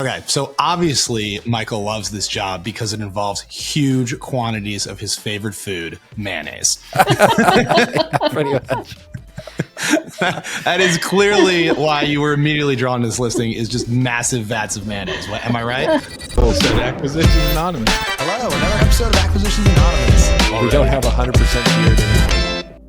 Okay, so obviously Michael loves this job because it involves huge quantities of his favorite food, mayonnaise. Pretty much. That is clearly why you were immediately drawn to this listing, is just massive vats of mayonnaise. What, am I right? Full set of Acquisitions Anonymous. Hello, another episode of Acquisitions Anonymous. We don't have 100% beard anymore.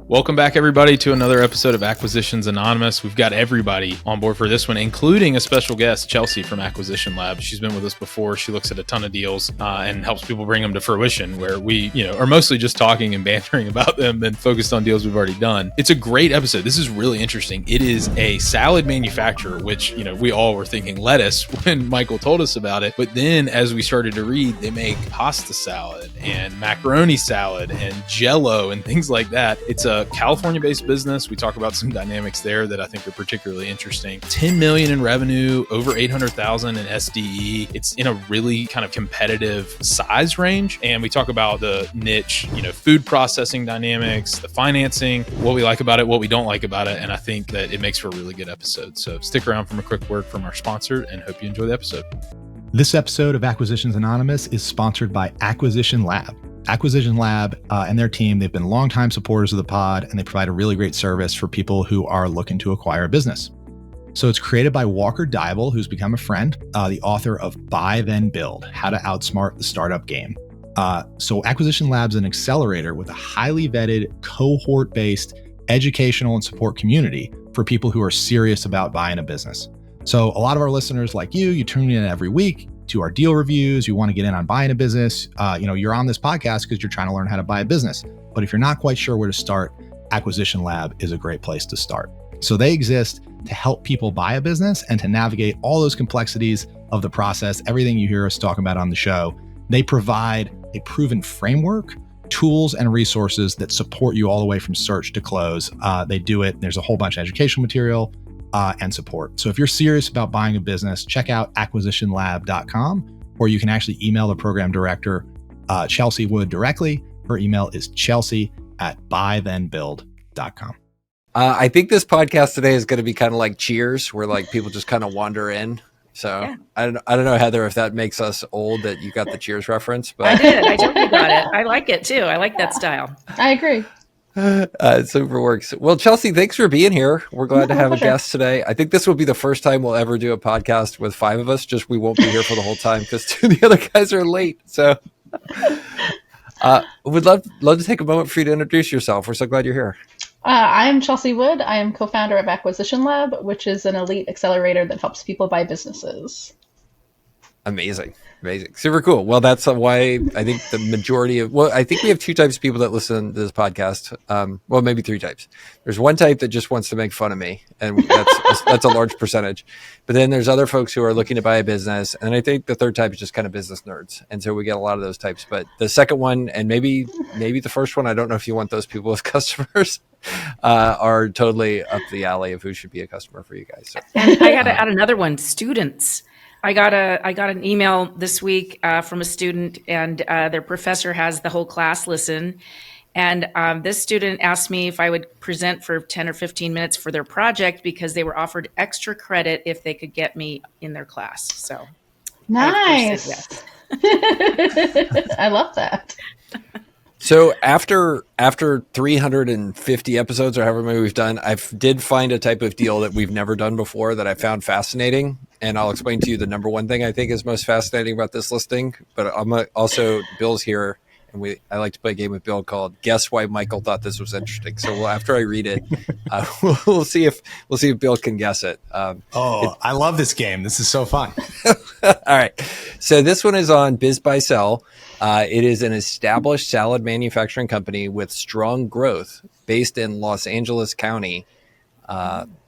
Welcome back, everybody, to another episode of Acquisitions Anonymous. We've got everybody on board for this one, including a special guest, Chelsea from Acquisition Lab. She's been with us before. She looks at a ton of deals and helps people bring them to fruition, where we, are mostly just talking and bantering about them and focused on deals we've already done. It's a great episode. This is really interesting. It is a salad manufacturer, which, we all were thinking lettuce when Michael told us about it. But then as we started to read, they make pasta salad and macaroni salad and Jell-O and things like that. It's a California-based business. We talk about some dynamics there that I think are particularly interesting. 10 million in revenue, over 800,000 in SDE. It's in a really kind of competitive size range. And we talk about the niche, food processing dynamics, the financing, what we like about it, what we don't like about it. And I think that it makes for a really good episode. So stick around for a quick word from our sponsor and hope you enjoy the episode. This episode of Acquisitions Anonymous is sponsored by Acquisition Lab. Acquisition Lab and their team, they've been longtime supporters of the pod, and they provide a really great service for people who are looking to acquire a business. So it's created by Walker Dybel, who's become a friend, the author of Buy Then Build, How to Outsmart the Startup Game. So Acquisition Lab's an accelerator with a highly vetted, cohort-based educational and support community for people who are serious about buying a business. So a lot of our listeners like you tune in every week to our deal reviews. You want to get in on buying a business. You're on this podcast because you're trying to learn how to buy a business. But if you're not quite sure where to start, Acquisition Lab is a great place to start. So they exist to help people buy a business and to navigate all those complexities of the process, everything you hear us talk about on the show. They provide a proven framework, tools, and resources that support you all the way from search to close. They do it. There's a whole bunch of educational material and support. So if you're serious about buying a business, check out acquisitionlab.com, or you can actually email the program director, Chelsea Wood, directly. Her email is chelsea@buythenbuild.com. I think this podcast today is going to be kind of like Cheers, where like people just kind of wander in. So yeah. I don't know, Heather, if that makes us old that you got the Cheers reference, but I did. I totally got it. I like it too. I like that style. I agree. It super works. Well, Chelsea, thanks for being here. We're glad to have a guest today. I think this will be the first time we'll ever do a podcast with 5 of us. Just we won't be here for the whole time because 2 of the other guys are late. So would love to take a moment for you to introduce yourself. We're so glad you're here. I'm Chelsea Wood. I am co-founder of Acquisition Lab, which is an elite accelerator that helps people buy businesses. Amazing. Super cool. Well, that's why I think the majority of, I think we have 2 types of people that listen to this podcast. Well, maybe 3 types. There's one type that just wants to make fun of me, and that's a large percentage. But then there's other folks who are looking to buy a business. And I think the third type is just kind of business nerds. And so we get a lot of those types. But the second one, and maybe the first one, I don't know if you want those people as customers, are totally up the alley of who should be a customer for you guys. So. And I got to add another one, students. I got an email this week from a student, and their professor has the whole class listen. And this student asked me if I would present for 10 or 15 minutes for their project because they were offered extra credit if they could get me in their class. So nice. Yes. I love that. So after 350 episodes or however many we've done, I did find a type of deal that we've never done before that I found fascinating. And I'll explain to you the number one thing I think is most fascinating about this listing. But I'm also, Bill's here, and I like to play a game with Bill called Guess Why Michael Thought This Was Interesting. So after I read it, we'll see if Bill can guess it. I love this game. This is so fun. All right. So this one is on Biz Buy Sell. It is an established salad manufacturing company with strong growth based in Los Angeles County.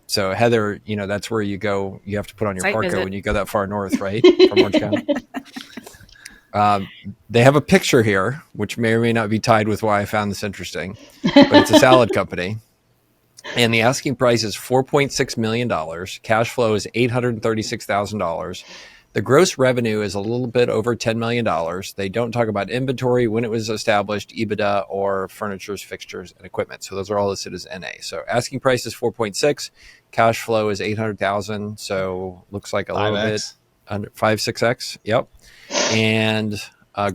So Heather, that's where you go. You have to put on your parka when you go that far north, right? From Orange County. They have a picture here, which may or may not be tied with why I found this interesting, but it's a salad company. And the asking price is $4.6 million. Cash flow is $836,000. The gross revenue is a little bit over $10 million. They don't talk about inventory, when it was established, EBITDA, or furnitures, fixtures, and equipment. So those are all listed as NA. So asking price is 4.6. Cash flow is 800,000. So looks like a little bit under 5-6x. Yep. And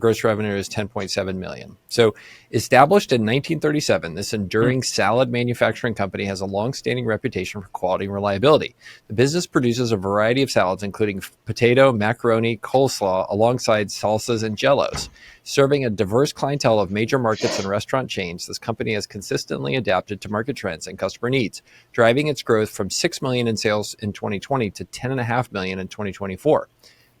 gross revenue is 10.7 million. So established in 1937, this enduring salad manufacturing company has a long-standing reputation for quality and reliability. The business produces a variety of salads, including potato, macaroni, coleslaw, alongside salsas and jellos. Serving a diverse clientele of major markets and restaurant chains, this company has consistently adapted to market trends and customer needs, driving its growth from 6 million in sales in 2020 to 10.5 million in 2024.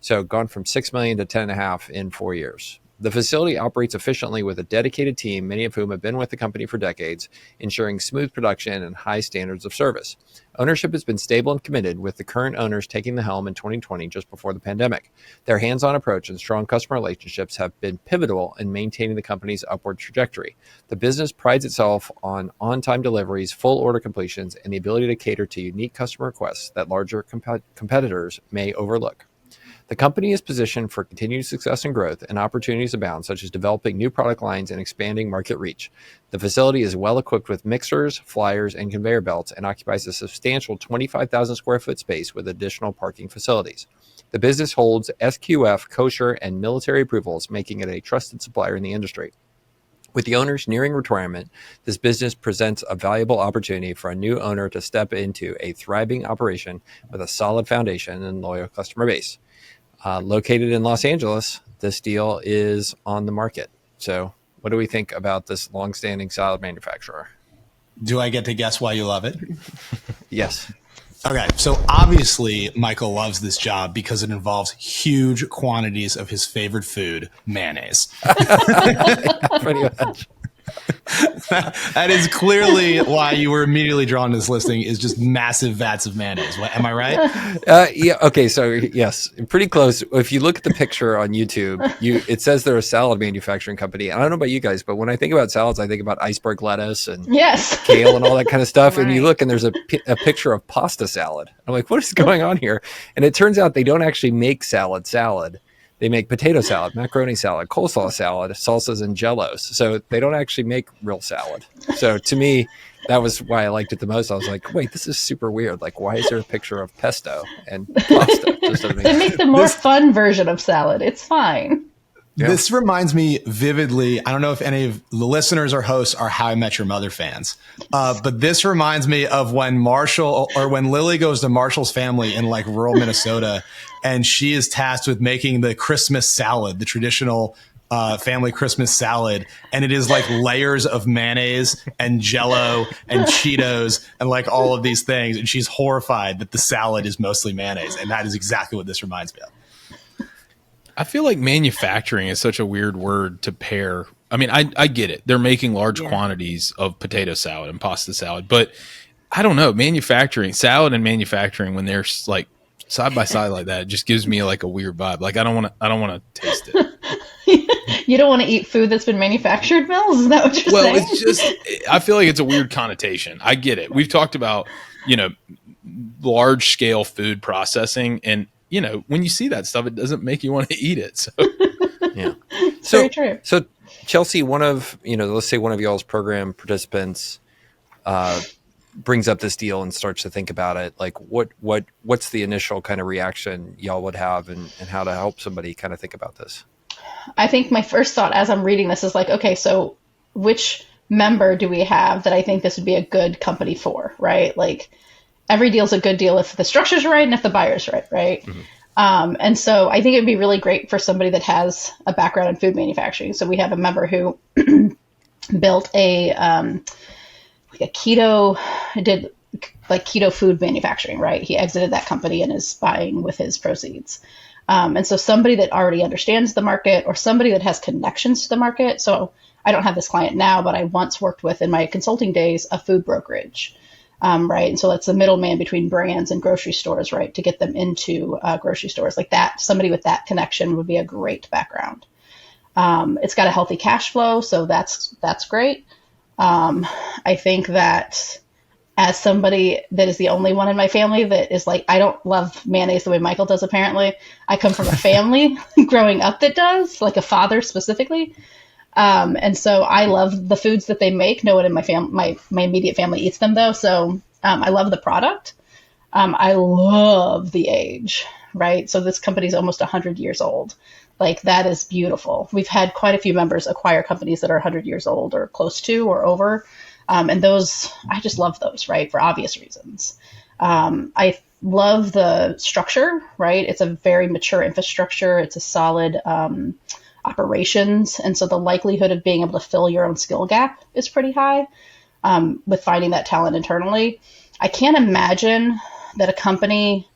So gone from 6 million to 10.5 in 4 years. The facility operates efficiently with a dedicated team, many of whom have been with the company for decades, ensuring smooth production and high standards of service. Ownership has been stable and committed, with the current owners taking the helm in 2020, just before the pandemic. Their hands-on approach and strong customer relationships have been pivotal in maintaining the company's upward trajectory. The business prides itself on on-time deliveries, full order completions, and the ability to cater to unique customer requests that larger competitors may overlook. The company is positioned for continued success and growth, and opportunities abound, such as developing new product lines and expanding market reach. The facility is well equipped with mixers, flyers, and conveyor belts, and occupies a substantial 25,000 square foot space with additional parking facilities. The business holds SQF, kosher, and military approvals, making it a trusted supplier in the industry. With the owners nearing retirement, this business presents a valuable opportunity for a new owner to step into a thriving operation with a solid foundation and loyal customer base. Located in Los Angeles, this deal is on the market. So what do we think about this longstanding salad manufacturer? Do I get to guess why you love it? Yes. Okay, so obviously Michael loves this job because it involves huge quantities of his favorite food, mayonnaise. Pretty much. That is clearly why you were immediately drawn to this listing, is just massive vats of mayonnaise. Am I right? Yeah. Okay. So yes, pretty close. If you look at the picture on YouTube, it says they're a salad manufacturing company. I don't know about you guys, but when I think about salads, I think about iceberg lettuce and kale and all that kind of stuff. Right. And you look and there's a picture of pasta salad. I'm like, what is going on here? And it turns out they don't actually make salad. They make potato salad, macaroni salad, coleslaw salad, salsas, and jellos. So they don't actually make real salad. So to me, that was why I liked it the most. I was like, wait, this is super weird. Like, why is there a picture of pesto and pasta? They make the more fun version of salad. It's fine. Yeah. This reminds me vividly. I don't know if any of the listeners or hosts are How I Met Your Mother fans, but this reminds me of when when Lily goes to Marshall's family in like rural Minnesota, and she is tasked with making the Christmas salad, the traditional family Christmas salad, and it is like layers of mayonnaise and Jello and Cheetos and like all of these things, and she's horrified that the salad is mostly mayonnaise, and that is exactly what this reminds me of. I feel like manufacturing is such a weird word to pair. I mean, I get it. They're making large quantities of potato salad and pasta salad, but I don't know. Salad and manufacturing, when they're like side by side like that, it just gives me like a weird vibe. Like I don't want to taste it. You don't want to eat food that's been manufactured, Mills? Is that what you're saying? Well, it's just, I feel like it's a weird connotation. I get it. We've talked about, large scale food processing, and when you see that stuff, it doesn't make you want to eat it. So, yeah. Very true. So Chelsea, one of, let's say one of y'all's program participants brings up this deal and starts to think about it. Like what's the initial kind of reaction y'all would have, and how to help somebody kind of think about this? I think my first thought as I'm reading this is like, okay, so which member do we have that I think this would be a good company for, right? Like, every deal's a good deal if the structure's right and if the buyer's right? Mm-hmm. And so I think it'd be really great for somebody that has a background in food manufacturing. So we have a member who built a keto food manufacturing, right? He exited that company and is buying with his proceeds. And so somebody that already understands the market, or somebody that has connections to the market. So I don't have this client now, but I once worked with, in my consulting days, a food brokerage. Right. And so that's the middleman between brands and grocery stores, right, to get them into grocery stores like that. Somebody with that connection would be a great background. It's got a healthy cash flow, so that's great. I think that as somebody that is the only one in my family that is like, I don't love mayonnaise the way Michael does, apparently. I come from a family growing up that does, like a father specifically. And so I love the foods that they make. No one in my immediate family eats them though. So I love the product. I love the age, right? So this company is almost 100 years old. Like, that is beautiful. We've had quite a few members acquire companies that are 100 years old or close to or over. And those, I just love those, right? For obvious reasons. I love the structure, right? It's a very mature infrastructure. It's a solid operations. And so the likelihood of being able to fill your own skill gap is pretty high with finding that talent internally. I can't imagine that a company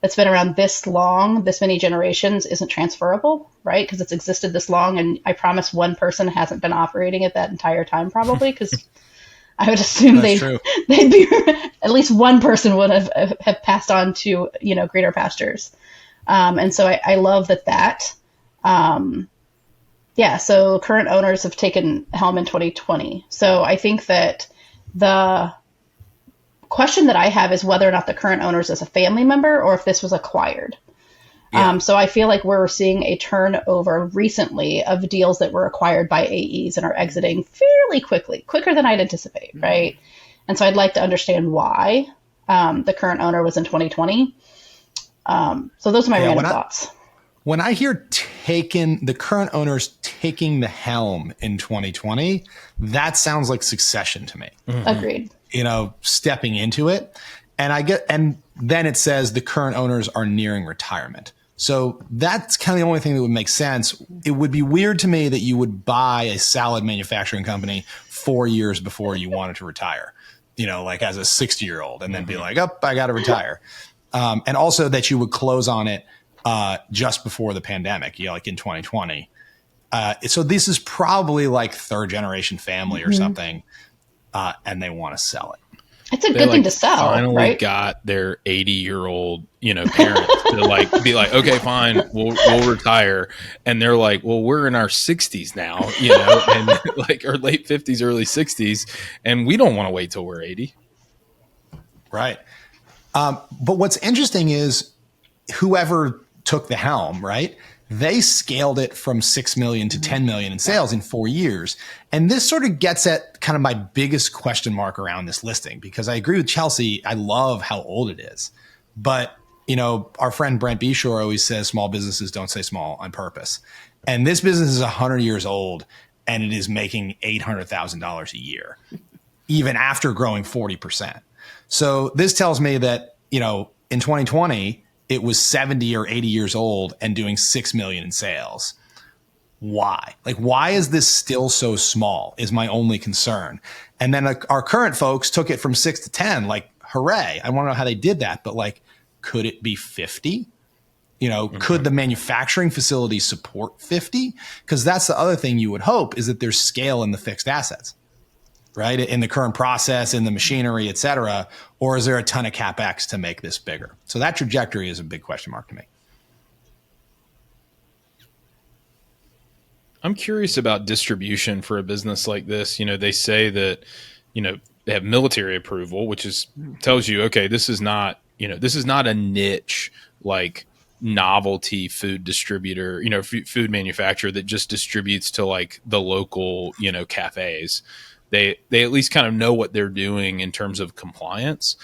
that's been around this long, this many generations, isn't transferable, right? Because it's existed this long, and I promise one person hasn't been operating it that entire time, probably, because I would assume they'd be at least one person would have passed on to greener pastures, and so I love that. So current owners have taken helm in 2020. So I think that the question that I have is whether or not the current owners is a family member or if this was acquired. Yeah. So I feel like we're seeing a turnover recently of deals that were acquired by AEs and are exiting fairly quickly, quicker than I'd anticipate, right? And so I'd like to understand why the current owner was in 2020. So those are my random thoughts. When I hear the current owners taking the helm in 2020, that sounds like succession to me. Mm-hmm. Agreed. Stepping into it. And then it says the current owners are nearing retirement. So that's kind of the only thing that would make sense. It would be weird to me that you would buy a salad manufacturing company 4 years before you wanted to retire, like as a 60-year-old, and then be like, oh, I got to retire. And also that you would close on it just before the pandemic, like in 2020. So this is probably like third generation family or something, and they want to sell it. It's a good thing to sell. Finally, right? Got their 80-year-old, parents to be like, okay, fine, we'll retire, and they're like, well, we're in our 60s now, and like our late 50s, early 60s, and we don't want to wait till we're 80. Right. But what's interesting is whoever took the helm, right? They scaled it from 6 million to 10 million in sales in 4 years. And this sort of gets at kind of my biggest question mark around this listing, because I agree with Chelsea. I love how old it is. But, our friend Brent Beshore always says small businesses don't say small on purpose. And this business is 100 years old, and it is making $800,000 a year, even after growing 40%. So this tells me that, in 2020, it was 70 or 80 years old and doing 6 million in sales. Why? Like, why is this still so small is my only concern. And then our current folks took it from 6 to 10, like, hooray. I want to know how they did that. But like, could it be 50? Could the manufacturing facility support 50? Because that's the other thing you would hope, is that there's scale in the fixed assets, right? In the current process, in the machinery, et cetera, or is there a ton of CapEx to make this bigger? So that trajectory is a big question mark to me. I'm curious about distribution for a business like this. They say that, they have military approval, which tells you, okay, this is not a niche, like novelty food distributor, food manufacturer that just distributes to like the local, cafes. They at least kind of know what they're doing in terms of compliance.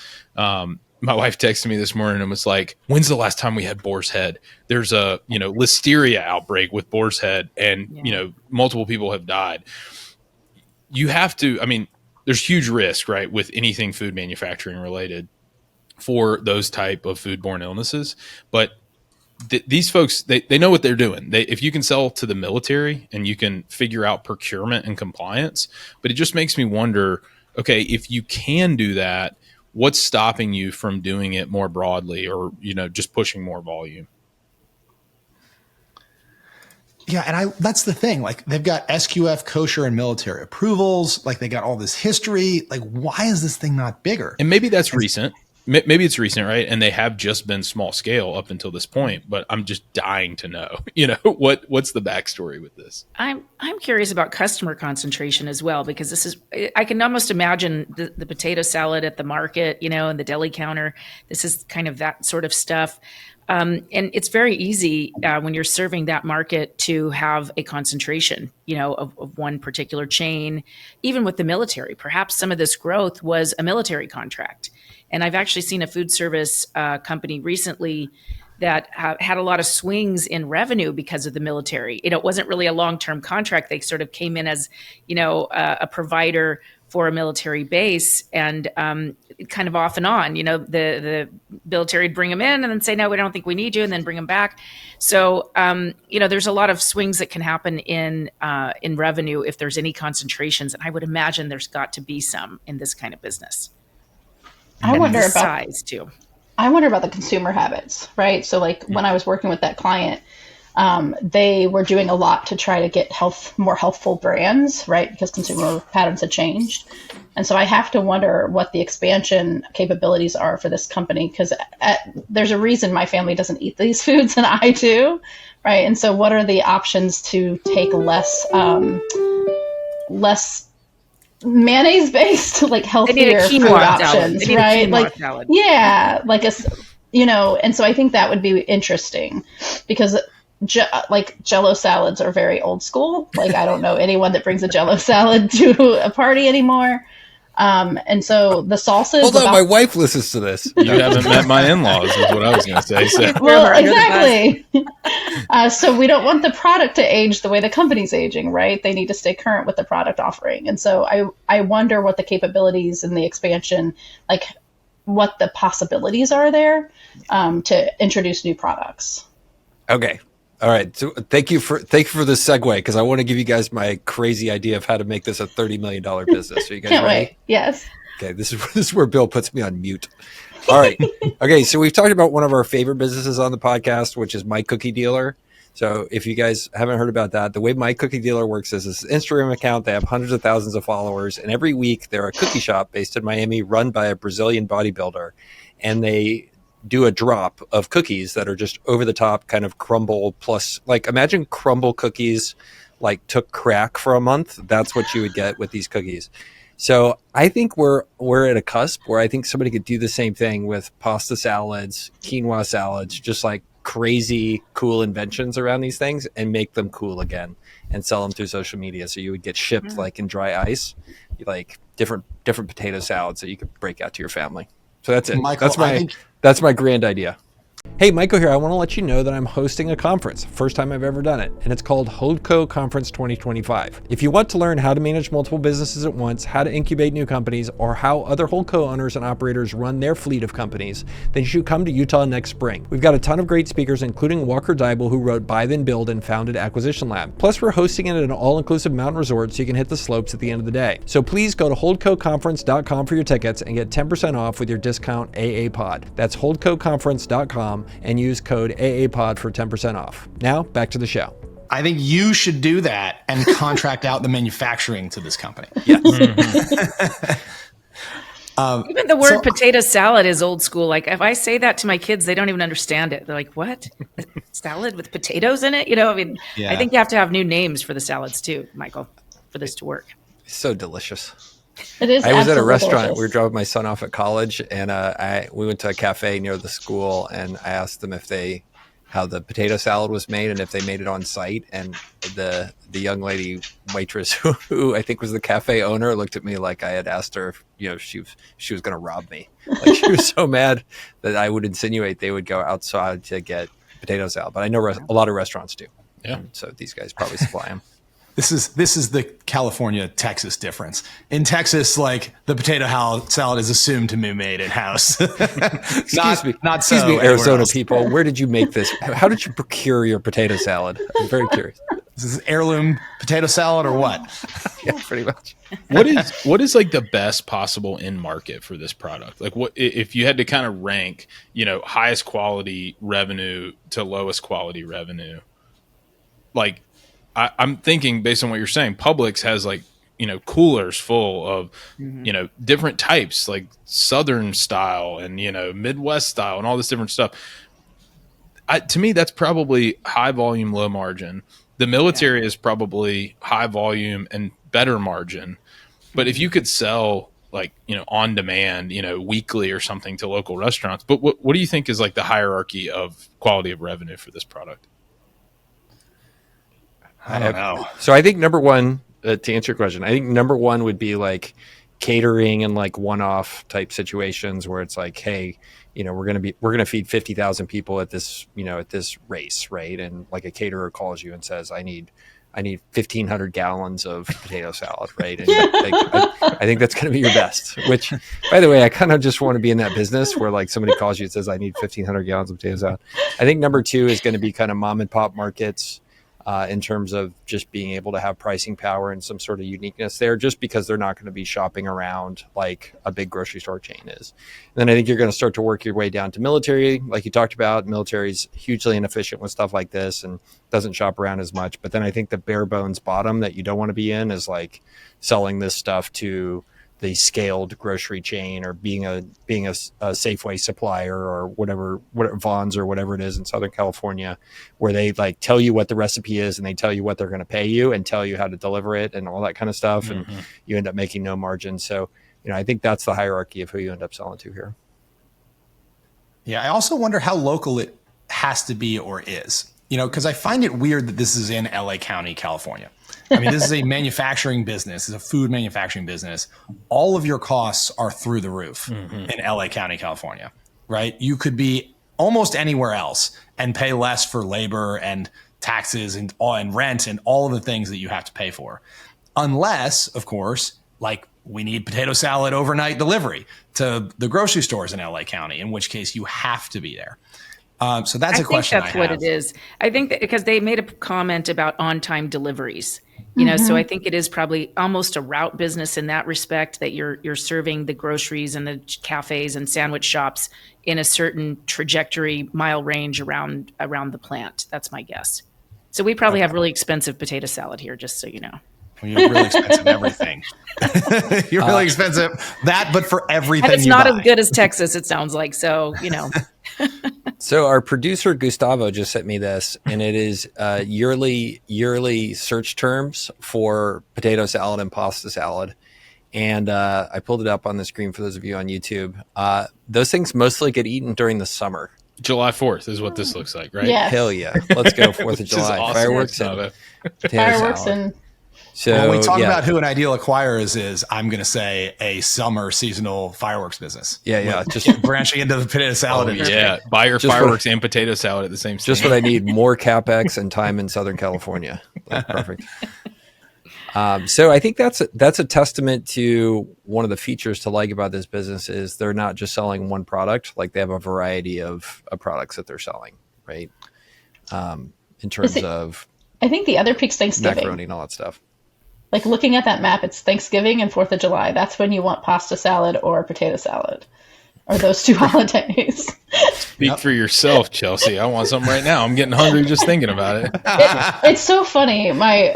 My wife texted me this morning and was like, when's the last time we had boar's head? There's a, listeria outbreak with boar's head, and, multiple people have died. You have to, there's huge risk, right, with anything food manufacturing related for those type of foodborne illnesses. But these folks, they know what they're doing. If you can sell to the military and you can figure out procurement and compliance, but it just makes me wonder, okay, if you can do that, what's stopping you from doing it more broadly, or, just pushing more volume? Yeah. And that's the thing. Like, they've got SQF, kosher, and military approvals. Like, they got all this history. Like, why is this thing not bigger? And maybe that's recent. Maybe it's recent, right? And they have just been small scale up until this point, but I'm just dying to know, what's the backstory with this? I'm curious about customer concentration as well, because I can almost imagine the potato salad at the market, and the deli counter. This is kind of that sort of stuff. And it's very easy when you're serving that market to have a concentration, of one particular chain. Even with the military, perhaps some of this growth was a military contract. And I've actually seen a food service company recently that had a lot of swings in revenue because of the military. It wasn't really a long-term contract. They sort of came in as, a provider for a military base, and kind of off and on. The military would bring them in and then say, no, we don't think we need you, and then bring them back. So, there's a lot of swings that can happen in revenue if there's any concentrations, and I would imagine there's got to be some in this kind of business. I wonder about size too. I wonder about the consumer habits, right? So like when I was working with that client, they were doing a lot to try to get more healthful brands, right? Because consumer patterns had changed. And so I have to wonder what the expansion capabilities are for this company, because there's a reason my family doesn't eat these foods and I do, right? And so what are the options to take less mayonnaise based, like healthier food options, right? Like, salad. Yeah, like and so I think that would be interesting, because Jell-O salads are very old school. Like, I don't know anyone that brings a Jell-O salad to a party anymore. And so the salsa. Hold on, my wife listens to this. You haven't met my in-laws, is what I was going to say. So. Well, exactly. So we don't want the product to age the way the company's aging, right? They need to stay current with the product offering. And so I wonder what the capabilities and the expansion, like what the possibilities are there to introduce new products. Okay. All right. So thank you for the segue, because I want to give you guys my crazy idea of how to make this a $30 million business. Are you guys Can't ready? Wait. Yes. Okay. This is where Bill puts me on mute. All right. Okay. So we've talked about one of our favorite businesses on the podcast, which is My Cookie Dealer. So if you guys haven't heard about that, the way My Cookie Dealer works is this Instagram account. They have hundreds of thousands of followers, and every week they're a cookie shop based in Miami, run by a Brazilian bodybuilder, and they do a drop of cookies that are just over the top, kind of crumble plus, like, imagine crumble cookies like took crack for a month. That's what you would get with these cookies. So I think we're at a cusp where I think somebody could do the same thing with pasta salads, quinoa salads, just like crazy cool inventions around these things, and make them cool again and sell them through social media. So you would get shipped like in dry ice, like different potato salads that you could break out to your family. So that's it. Michael, That's my grand idea. Hey, Michael here. I want to let you know that I'm hosting a conference, first time I've ever done it, and it's called Holdco Conference 2025. If you want to learn how to manage multiple businesses at once, how to incubate new companies, or how other Holdco owners and operators run their fleet of companies, then you should come to Utah next spring. We've got a ton of great speakers, including Walker Dybel, who wrote Buy Then Build and founded Acquisition Lab. Plus, we're hosting it at an all-inclusive mountain resort so you can hit the slopes at the end of the day. So please go to holdcoconference.com for your tickets and get 10% off with your discount AAPod. That's holdcoconference.com and use code AAPOD for 10% off. Now, back to the show. I think you should do that and contract out the manufacturing to this company. Yes. Even the word potato salad is old school. Like, if I say that to my kids, they don't even understand it. They're like, what? Salad with potatoes in it? I think you have to have new names for the salads too, Michael, for this to work. It's so delicious. It is. I was at a restaurant. Delicious. We were dropping my son off at college, and we went to a cafe near the school, and I asked them how the potato salad was made and if they made it on site. And the young lady waitress, who I think was the cafe owner, looked at me like I had asked her if she was going to rob me. Like, she was so mad that I would insinuate they would go outside to get potato salad. But I know a lot of restaurants do. Yeah. So these guys probably supply them. This is the California-Texas difference. In Texas, like, the potato salad is assumed to be made in-house. Excuse me, Arizona people. Where did you make this? How did you procure your potato salad? I'm very curious. Is this heirloom potato salad or what? Yeah, pretty much. What is like the best possible in market for this product? Like, what if you had to kind of rank, highest quality revenue to lowest quality revenue? Like, I'm thinking, based on what you're saying, Publix has coolers full of, different types, like Southern style and, Midwest style and all this different stuff. To me, that's probably high volume, low margin. The military is probably high volume and better margin. But if you could sell on demand, weekly or something to local restaurants, but what do you think is like the hierarchy of quality of revenue for this product? I don't know. So I think number one, to answer your question, I think number one would be like catering and like one-off type situations where it's like, hey, we're going to feed 50,000 people at this, at this race, right? And like a caterer calls you and says, I need 1,500 gallons of potato salad, right? And I think that's going to be your best, which, by the way, I kind of just want to be in that business where like somebody calls you and says, I need 1,500 gallons of potato salad. I think number 2 is going to be kind of mom and pop markets, in terms of just being able to have pricing power and some sort of uniqueness there, just because they're not going to be shopping around like a big grocery store chain is. And then I think you're going to start to work your way down to military. Like you talked about, military's hugely inefficient with stuff like this and doesn't shop around as much. But then I think the bare bones bottom that you don't want to be in is like selling this stuff to the scaled grocery chain or being a Safeway supplier or whatever Vons or whatever it is in Southern California, where they like tell you what the recipe is and they tell you what they're going to pay you and tell you how to deliver it and all that kind of stuff. And you end up making no margin. So, I think that's the hierarchy of who you end up selling to here. Yeah. I also wonder how local it has to be or is, because I find it weird that this is in LA County, California. I mean, this is a manufacturing business. It's a food manufacturing business. All of your costs are through the roof in LA County, California, right? You could be almost anywhere else and pay less for labor and taxes and rent and all of the things that you have to pay for. Unless, of course, like we need potato salad overnight delivery to the grocery stores in LA County, in which case you have to be there. So that's a question I have. I think that's what it is. I think that because they made a comment about on-time deliveries, so I think it is probably almost a route business in that respect, that you're serving the groceries and the cafes and sandwich shops in a certain trajectory mile range around the plant. That's my guess. So we probably have really expensive potato salad here, just so you know. Well, you're really expensive everything. You're really expensive that, but for everything. And it's not as good as Texas, it sounds like. So, So our producer Gustavo just sent me this, and it is yearly search terms for potato salad and pasta salad. And I pulled it up on the screen for those of you on YouTube. Those things mostly get eaten during the summer. July 4th is what this looks like, right? Yes. Hell yeah. Let's go 4th of July. Awesome. Fireworks and potato Fireworks salad. and So when we talk about who an ideal acquirer is, I'm going to say a summer seasonal fireworks business. Yeah. Just branching into the potato salad industry. Yeah, buy your fireworks and potato salad at the same time. Just what I need, more CapEx and time in Southern California. That's perfect. So I think that's a testament to one of the features to like about this business is they're not just selling one product, like they have a variety of products that they're selling, right? In terms of I think the other peak's Thanksgiving. Macaroni and all that stuff. Like looking at that map, it's Thanksgiving and 4th of July. That's when you want pasta salad or potato salad, or those two holidays. Speak for yourself, Chelsea. I want something right now. I'm getting hungry just thinking about it. It's so funny. My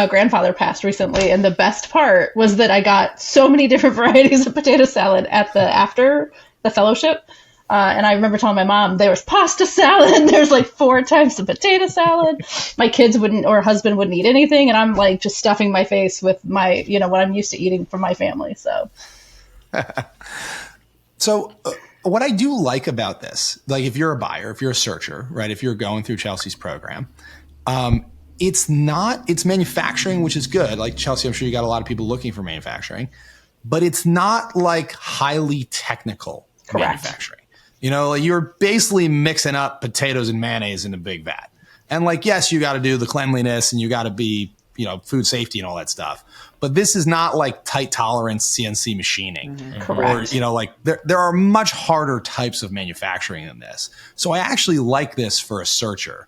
grandfather passed recently, and the best part was that I got so many different varieties of potato salad after the fellowship. And I remember telling my mom, there was pasta salad, and there's like 4 types of potato salad. My kids husband wouldn't eat anything. And I'm like just stuffing my face with my, what I'm used to eating from my family. So, what I do like about this, like if you're a buyer, if you're a searcher, right, if you're going through Chelsea's program, it's manufacturing, which is good. Like Chelsea, I'm sure you got a lot of people looking for manufacturing, but it's not like highly technical manufacturing. You're basically mixing up potatoes and mayonnaise in a big vat. And like, yes, you got to do the cleanliness and you got to be, food safety and all that stuff. But this is not like tight tolerance CNC machining. Correct. Or, like there are much harder types of manufacturing than this. So I actually like this for a searcher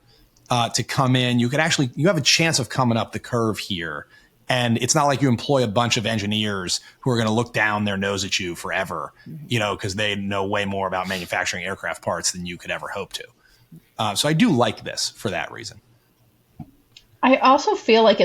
to come in. You have a chance of coming up the curve here. And it's not like you employ a bunch of engineers who are going to look down their nose at you forever, because they know way more about manufacturing aircraft parts than you could ever hope to. So I do like this for that reason. I also feel like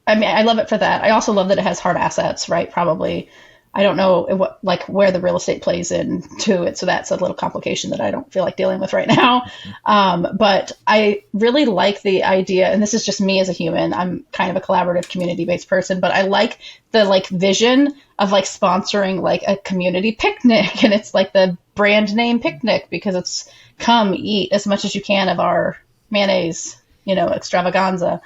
I love it for that. I also love that it has hard assets, right? Probably. I don't know where the real estate plays into it. So that's a little complication that I don't feel like dealing with right now. But I really like the idea, and this is just me as a human. I'm kind of a collaborative community-based person, but I like the vision of sponsoring a community picnic. And it's like the brand name picnic because it's come eat as much as you can of our mayonnaise, extravaganza.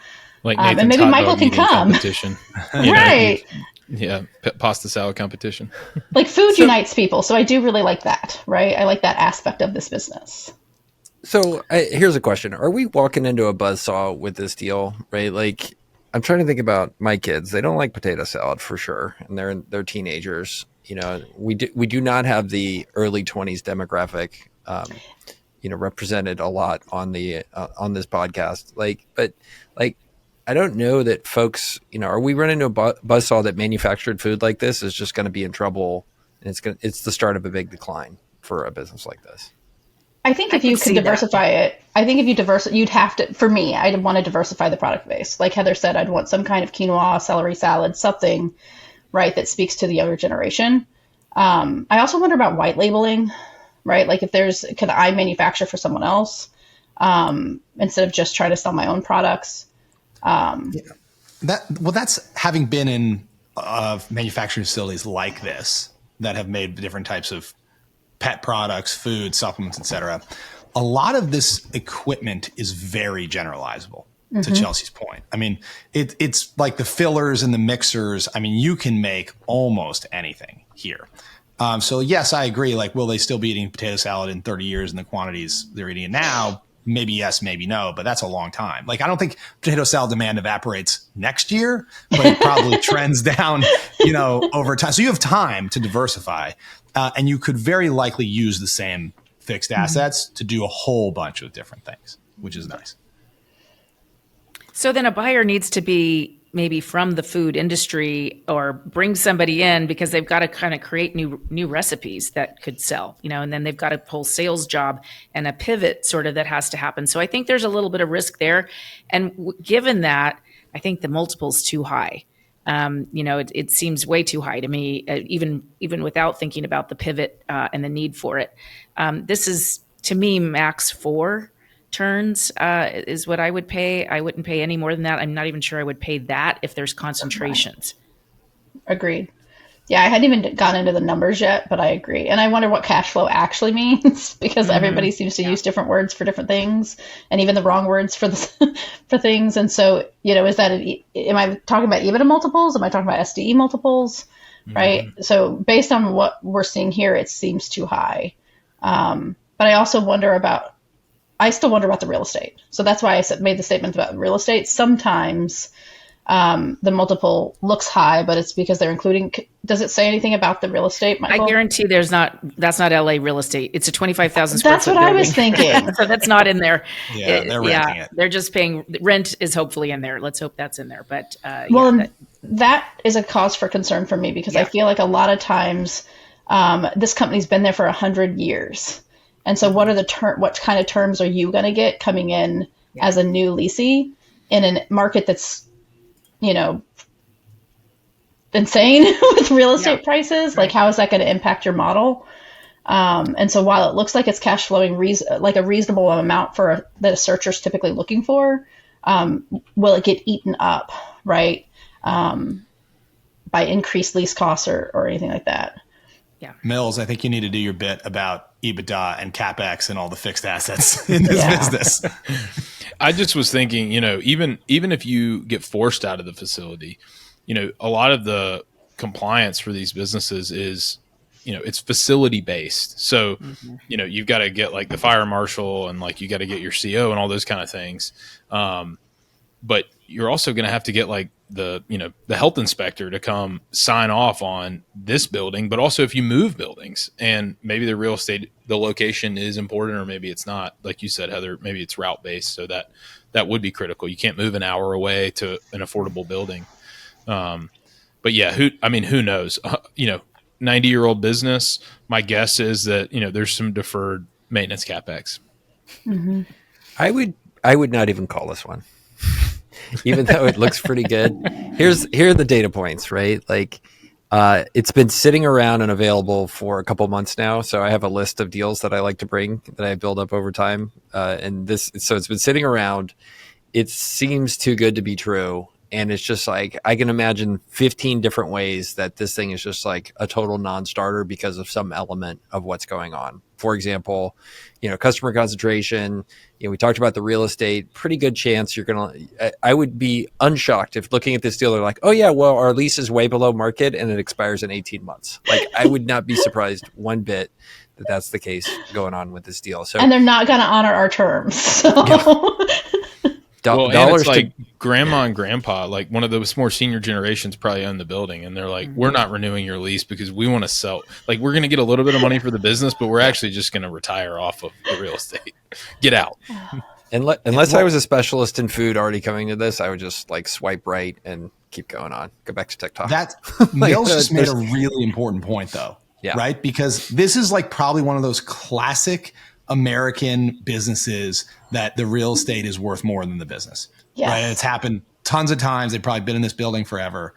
Like and maybe Michael can come. competition. Right. Yeah, pasta salad competition. Like food unites people, so I do really like that, right? I like that aspect of this business. So here's a question: are we walking into a buzzsaw with this deal? Right? Like, I'm trying to think about my kids. They don't like potato salad for sure, and they're teenagers. You know, we do not have the early 20s demographic, represented a lot on the on this podcast. But I don't know that folks. Are we running into a buzzsaw that manufactured food like this is just going to be in trouble, and it's the start of a big decline for a business like this. I think if you could diversify it, I think if you you'd have to, for me, I'd want to diversify the product base. Like Heather said, I'd want some kind of quinoa, celery salad, something, right, that speaks to the younger generation. I also wonder about white labeling, right? Like could I manufacture for someone else instead of just trying to sell my own products? That's having been in manufacturing facilities like this that have made different types of pet products, food, supplements, etc. A lot of this equipment is very generalizable. To Chelsea's point, I mean, it's like the fillers and the mixers. I mean, you can make almost anything here. So yes, I agree. Like, will they still be eating potato salad in 30 years in the quantities they're eating it now? Maybe yes, maybe no, but that's a long time. Like, I don't think potato salad demand evaporates next year, but it probably trends down, over time. So you have time to diversify. And you could very likely use the same fixed assets to do a whole bunch of different things, which is nice. So then a buyer needs to be maybe from the food industry or bring somebody in because they've got to kind of create new recipes that could sell, and then they've got a whole sales job and a pivot sort of that has to happen. So I think there's a little bit of risk there. And given that, I think the multiple's too high. It seems way too high to me, even without thinking about the pivot and the need for it. This is, to me, max 4 turns is what I would pay. I wouldn't pay any more than that. I'm not even sure I would pay that if there's concentrations. Agreed. Yeah, I hadn't even gotten into the numbers yet, but I agree. And I wonder what cash flow actually means because everybody seems to use different words for different things and even the wrong words for for things. And so, is that, am I talking about EBITDA multiples? Am I talking about SDE multiples? Right. So based on what we're seeing here, it seems too high. But I also still wonder about the real estate. So that's why I made the statement about real estate. Sometimes the multiple looks high, but it's because they're including. Does it say anything about the real estate, Michael? I guarantee that's not LA real estate. It's a 25,000 square foot building. That's what I was thinking. So that's not in there. Yeah, they're renting it. They're just paying rent is hopefully in there. Let's hope that's in there. But that is a cause for concern for me because I feel like a lot of times this company's been there for 100 years. And so what kind of terms are you going to get coming in as a new leasee in a market that's, insane with real estate prices? Right. Like, how is that going to impact your model? And so while it looks like it's cash flowing like a reasonable amount that a searcher's typically looking for, will it get eaten up, right? By increased lease costs or anything like that? Yeah. Mills, I think you need to do your bit about EBITDA and CapEx and all the fixed assets in this business. I just was thinking, even if you get forced out of the facility, a lot of the compliance for these businesses is, it's facility based. So, you've got to get like the fire marshal and like you got to get your CO and all those kind of things. But you're also going to have to get like the health inspector to come sign off on this building, but also if you move buildings and maybe the real estate, the location is important, or maybe it's not, like you said, Heather, maybe it's route based. So that would be critical. You can't move an hour away to an affordable building. But yeah, who knows, 90-year-old business. My guess is that, there's some deferred maintenance CapEx. Mm-hmm. I would not even call this one. Even though it looks pretty good. Here are the data points, right? Like, it's been sitting around and available for a couple months now. So I have a list of deals that I like to bring that I build up over time. So it's been sitting around. It seems too good to be true. And it's just like, I can imagine 15 different ways that this thing is just like a total non-starter because of some element of what's going on. For example, customer concentration, we talked about the real estate, pretty good chance I would be unshocked if looking at this deal, they're like, oh yeah, well, our lease is way below market and it expires in 18 months. Like, I would not be surprised one bit that that's the case going on with this deal. So, and they're not going to honor our terms. So. Yeah. And dollars it's like grandma and grandpa, like one of those more senior generations probably own the building. And they're like, we're not renewing your lease because we want to sell. Like, we're going to get a little bit of money for the business, but we're actually just going to retire off of the real estate. Get out. Unless I was a specialist in food already coming to this, I would just like swipe right and keep going on. Go back to TikTok. Mills just made a really important point though. Yeah. Right. Because this is like probably one of those classic American businesses that the real estate is worth more than the business. Yes. Right. It's happened tons of times. They've probably been in this building forever.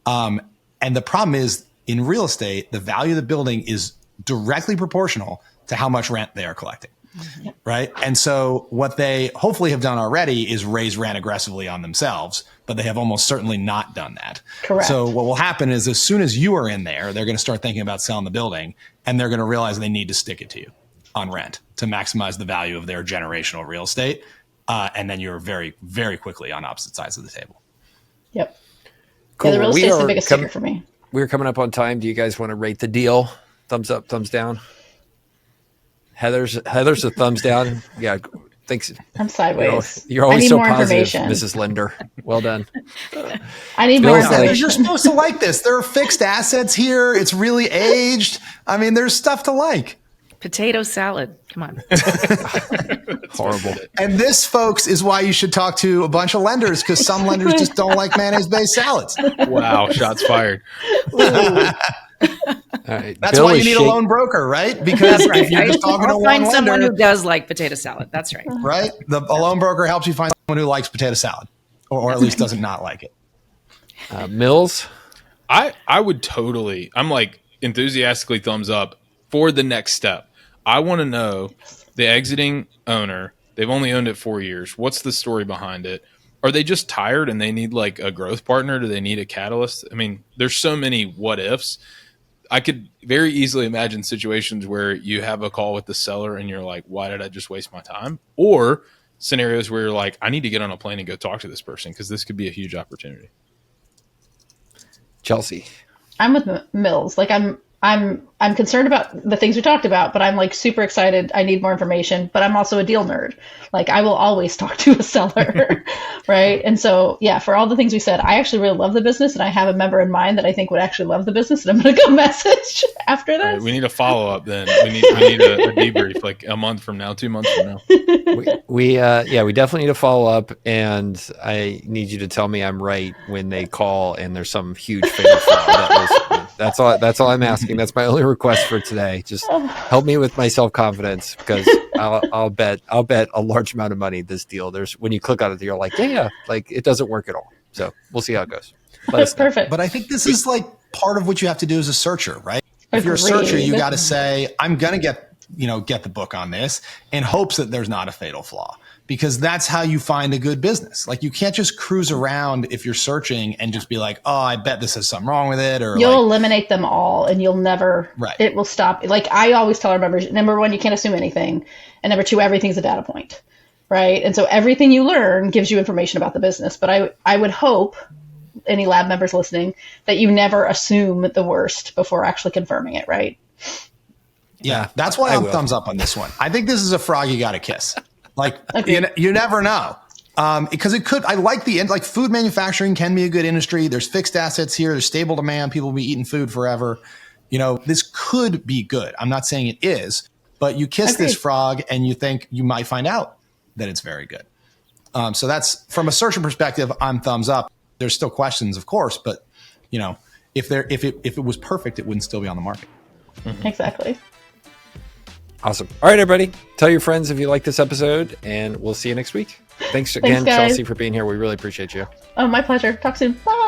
And the problem is in real estate, the value of the building is directly proportional to how much rent they are collecting. Mm-hmm. Right. And so what they hopefully have done already is raise rent aggressively on themselves, but they have almost certainly not done that. Correct. So what will happen is as soon as you are in there, they're going to start thinking about selling the building and they're going to realize they need to stick it to you on rent to maximize the value of their generational real estate. And then you're very, very quickly on opposite sides of the table. Yep. Cool. Yeah, the real estate's the biggest ticket for me. We're coming up on time. Do you guys want to rate the deal? Thumbs up, thumbs down? Heather's a thumbs down. Yeah, thanks. I'm sideways. You're always I need so more positive, information. Mrs. Linder. Well done. I need more Bill's like- information. You're supposed to like this. There are fixed assets here. It's really aged. I mean, there's stuff to like. Potato salad. Come on. Horrible. And this, folks, is why you should talk to a bunch of lenders because some lenders just don't like mayonnaise-based salads. Wow. Shots fired. All right. That's Bill why you is need a shake- loan broker, right? Because if you're just talking to I'll one find someone lender, who does like potato salad. That's right. right? A loan broker helps you find someone who likes potato salad or at least doesn't not like it. Mills. I would totally, I'm like enthusiastically thumbs up for the next step. I want to know the exiting owner. They've only owned it 4 years. What's the story behind it? Are they just tired and they need like a growth partner? Do they need a catalyst? I mean, there's so many what ifs. I could very easily imagine situations where you have a call with the seller and you're like, why did I just waste my time? Or scenarios where you're like, I need to get on a plane and go talk to this person because this could be a huge opportunity. Chelsea. I'm with Mills. Like I'm concerned about the things we talked about, but I'm like super excited. I need more information, but I'm also a deal nerd. Like I will always talk to a seller, right? And so, yeah, for all the things we said, I actually really love the business, and I have a member in mind that I think would actually love the business, and I'm going to go message after this. All right, we need a follow up then. We need a debrief like a month from now, 2 months from now. We definitely need to follow up, and I need you to tell me I'm right when they call and there's some huge fatal flaw. That's all I'm asking. That's my only request for today. Just help me with my self-confidence because I'll bet a large amount of money this deal. There's when you click on it, you're like, yeah, like it doesn't work at all. So we'll see how it goes. That's perfect. But I think this is like part of what you have to do as a searcher, right? If you're a searcher, you got to say, I'm going to get the book on this in hopes that there's not a fatal flaw, because that's how you find a good business. Like you can't just cruise around if you're searching and just be like, oh, I bet this has something wrong with it. Or you'll eliminate them all and you'll never, right. It will stop. Like I always tell our members, number one, you can't assume anything. And number two, everything's a data point, right? And so everything you learn gives you information about the business. But I would hope any lab members listening that you never assume the worst before actually confirming it, right? Yeah, that's why I'm thumbs up on this one. I think this is a frog you got to kiss. Like you never know, because it could. I like like food manufacturing can be a good industry. There's fixed assets here. There's stable demand. People will be eating food forever. This could be good. I'm not saying it is, but you kiss this frog and you think you might find out that it's very good. So that's from a searcher perspective. I'm thumbs up. There's still questions, of course, but if it was perfect, it wouldn't still be on the market. Mm-hmm. Exactly. Awesome. All right, everybody. Tell your friends if you like this episode, and we'll see you next week. Thanks again, guys. Chelsea, for being here. We really appreciate you. Oh, my pleasure. Talk soon. Bye.